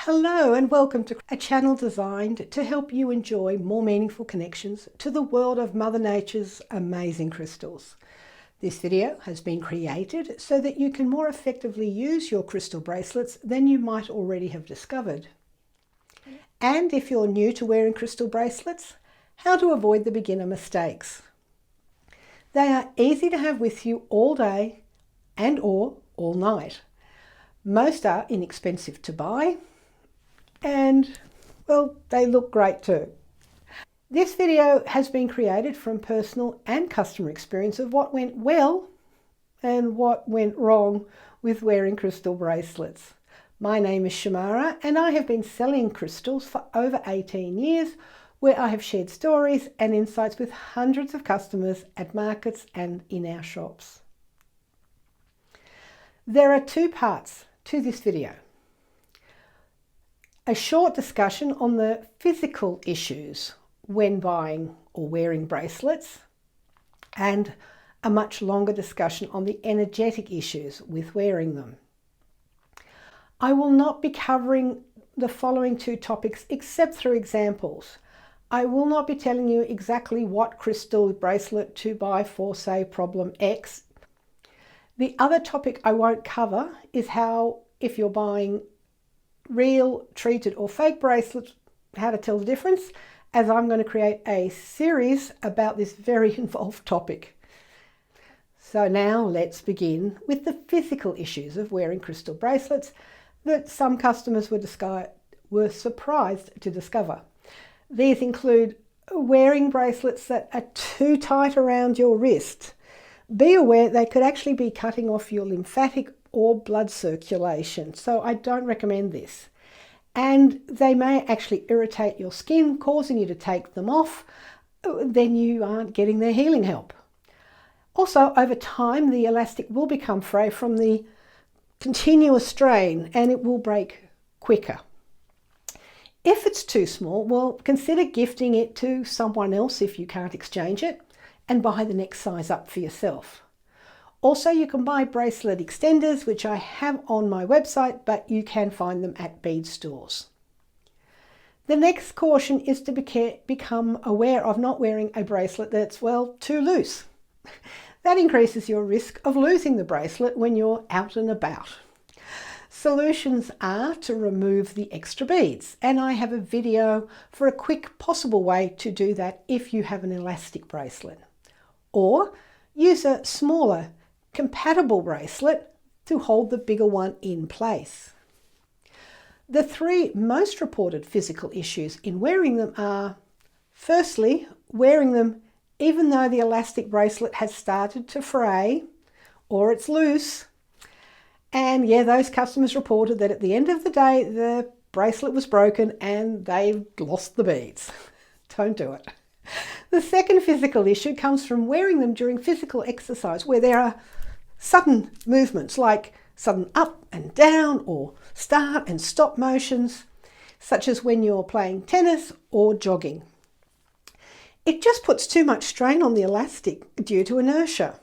Hello and welcome to a channel designed to help you enjoy more meaningful connections to the world of Mother Nature's amazing crystals. This video has been created so that you can more effectively use your crystal bracelets than you might already have discovered. And if you're new to wearing crystal bracelets, how to avoid the beginner mistakes. They are easy to have with you all day and/or all night. Most are inexpensive to buy. And, well, they look great too. This video has been created from personal and customer experience of what went well and what went wrong with wearing crystal bracelets. My name is Shamara and I have been selling crystals for over 18 years, where I have shared stories and insights with hundreds of customers at markets and in our shops. There are two parts to this video. A short discussion on the physical issues when buying or wearing bracelets, and a much longer discussion on the energetic issues with wearing them. I will not be covering the following two topics except through examples. I will not be telling you exactly what crystal bracelet to buy for, say, problem X. The other topic I won't cover is how, if you're buying real, treated or fake bracelets, how to tell the difference, as I'm going to create a series about this very involved topic. So now let's begin with the physical issues of wearing crystal bracelets that some customers were surprised to discover. These include wearing bracelets that are too tight around your wrist. Be aware they could actually be cutting off your lymphatic or blood circulation, so I don't recommend this. And they may actually irritate your skin, causing you to take them off. Then you aren't getting their healing help. Also, over time, the elastic will become fray from the continuous strain and it will break quicker. If it's too small, well, consider gifting it to someone else if you can't exchange it, and buy the next size up for yourself. Also, you can buy bracelet extenders, which I have on my website, but you can find them at bead stores. The next caution is to become aware of not wearing a bracelet that's, well, too loose. That increases your risk of losing the bracelet when you're out and about. Solutions are to remove the extra beads, and I have a video for a quick possible way to do that if you have an elastic bracelet. Or use a smaller, compatible bracelet to hold the bigger one in place. The three most reported physical issues in wearing them are, firstly, wearing them even though the elastic bracelet has started to fray or it's loose. And yeah, those customers reported that at the end of the day, the bracelet was broken and they've lost the beads. Don't do it. The second physical issue comes from wearing them during physical exercise, where there are sudden movements like sudden up and down or start and stop motions, such as when you're playing tennis or jogging. It just puts too much strain on the elastic due to inertia.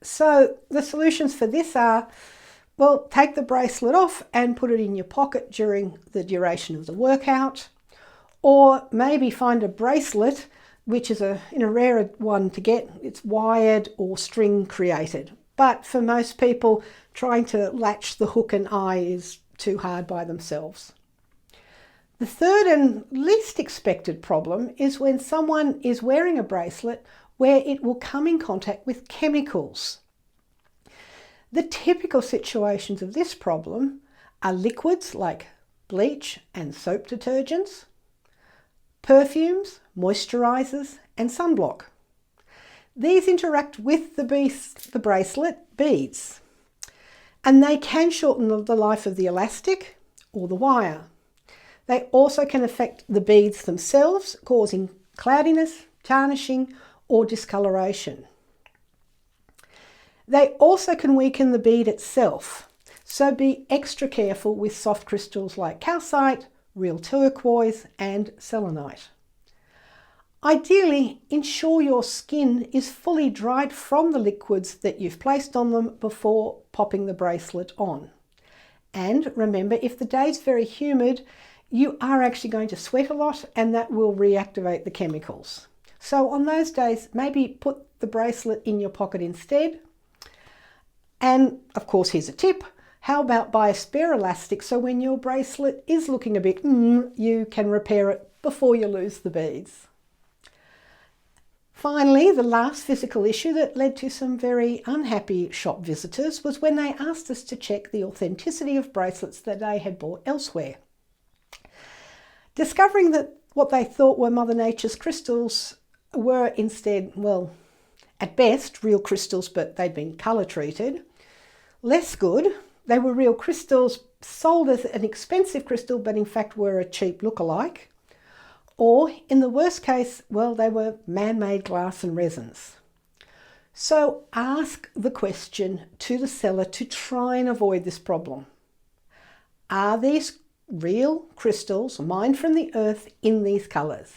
So the solutions for this are, well, take the bracelet off and put it in your pocket during the duration of the workout, or maybe find a bracelet which is a rarer one to get. It's wired or string created. But for most people, trying to latch the hook and eye is too hard by themselves. The third and least expected problem is when someone is wearing a bracelet where it will come in contact with chemicals. The typical situations of this problem are liquids like bleach and soap detergents, perfumes, moisturizers, and sunblock. These interact with the bracelet beads, and they can shorten the life of the elastic or the wire. They also can affect the beads themselves, causing cloudiness, tarnishing, or discoloration. They also can weaken the bead itself, so be extra careful with soft crystals like calcite, real turquoise, and selenite. Ideally, ensure your skin is fully dried from the liquids that you've placed on them before popping the bracelet on. And remember, if the day's very humid, you are actually going to sweat a lot, and that will reactivate the chemicals. So on those days, maybe put the bracelet in your pocket instead. And of course, here's a tip. How about buy a spare elastic so when your bracelet is looking a bit, you can repair it before you lose the beads. Finally, the last physical issue that led to some very unhappy shop visitors was when they asked us to check the authenticity of bracelets that they had bought elsewhere. Discovering that what they thought were Mother Nature's crystals were instead, well, at best, real crystals, but they'd been colour treated. Less good, they were real crystals sold as an expensive crystal, but in fact were a cheap look-alike. Or, in the worst case, well, they were man-made glass and resins. So ask the question to the seller to try and avoid this problem. Are these real crystals mined from the earth in these colours?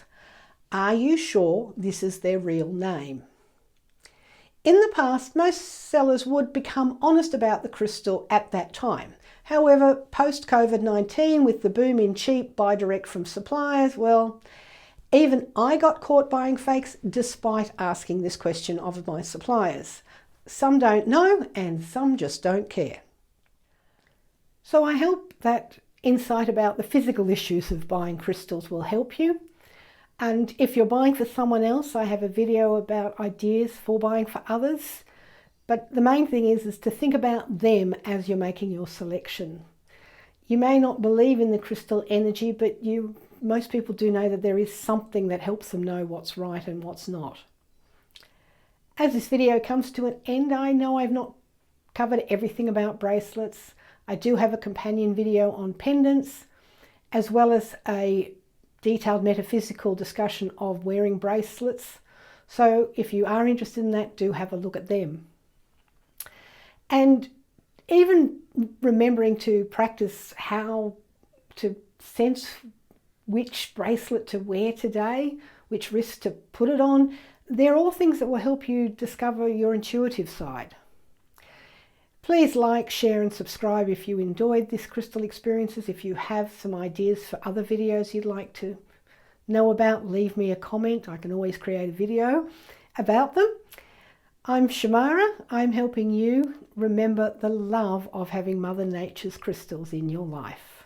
Are you sure this is their real name? In the past, most sellers would become honest about the crystal at that time. However, post-COVID-19, with the boom in cheap buy direct from suppliers, well, even I got caught buying fakes despite asking this question of my suppliers. Some don't know and some just don't care. So I hope that insight about the physical issues of buying crystals will help you. And if you're buying for someone else, I have a video about ideas for buying for others. But the main thing is to think about them as you're making your selection. You may not believe in the crystal energy, but most people do know that there is something that helps them know what's right and what's not. As this video comes to an end, I know I've not covered everything about bracelets. I do have a companion video on pendants, as well as a detailed metaphysical discussion of wearing bracelets. So if you are interested in that, do have a look at them. And even remembering to practice how to sense which bracelet to wear today, which wrist to put it on, they're all things that will help you discover your intuitive side. Please like, share and subscribe if you enjoyed this crystal experiences. If you have some ideas for other videos you'd like to know about, leave me a comment. I can always create a video about them. I'm Shamara. I'm helping you remember the love of having Mother Nature's crystals in your life.